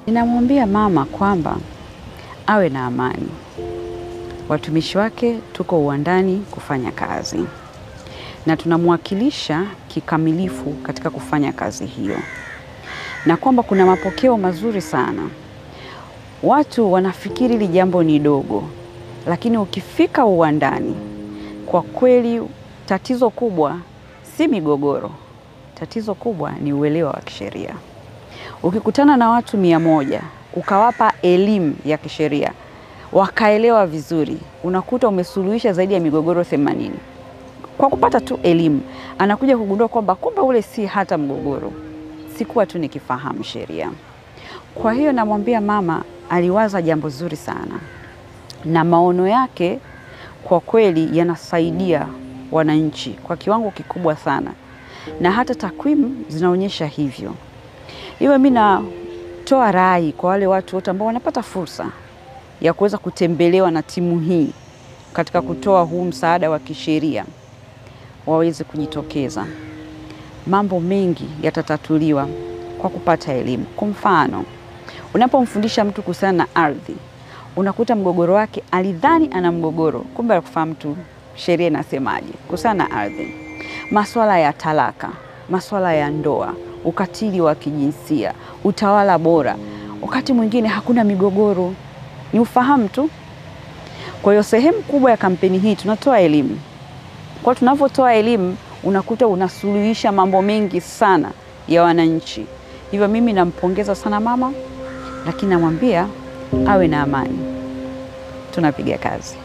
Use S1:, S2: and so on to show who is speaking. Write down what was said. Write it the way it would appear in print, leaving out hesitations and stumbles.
S1: Ninamwambia mama kwamba awe na amani. Watumishi wake tuko uwandani kufanya kazi. Na tunamwakilisha kikamilifu katika kufanya kazi hiyo. Na kwamba kuna mapokeo mazuri sana. Watu wanafikiri hili jambo ni dogo. Lakini ukifika uwandani, kwa kweli tatizo kubwa si migogoro. Tatizo kubwa ni uelewa wa kisheria. Ukikutana na watu 100, ukawapa elimu ya kisheria, wakaelewa vizuri, unakuta umesuluhisha zaidi ya migogoro 80. Kwa kupata tu elimu, anakuja kugundua kwamba kumbe ule si hata mgogoro. Sikuwa tu nikifahamu sheria. Kwa hiyo namwambia mama aliwaza jambo zuri sana. Na maono yake kwa kweli yanasaidia wananchi kwa kiwango kikubwa sana. Na hata takwimu zinaonyesha hivyo. Hivyo mimi natoa rai kwa wale watu wote ambao wanapata fursa ya kuweza kutembelewa na timu hii katika kutoa huu msaada wa kisheria, waweze kujitokeza. Mambo mengi yatatatuliwa kwa kupata elimu. Kwa mfano, unapomfundisha mtu kuhusiana na ardhi, unakuta mgogoro wake alidhani ana mgogoro, kumbe hakufahamu tu sheria inasemaje kuhusiana na ardhi. Masuala ya talaka, masuala ya ndoa, ukatili wa kijinsia, utawala bora, wakati mwingine hakuna migogoro, ni ufahamu tu. Kwa hiyo sehemu kubwa ya kampeni hii tunatoa elimu. Kwa tunavyotoa elimu, unakuta unasuluhisha mambo mengi sana ya wananchi. Hivyo mimi nampongeza sana mama, lakini namwambia awe na amani. Tunapiga kazi.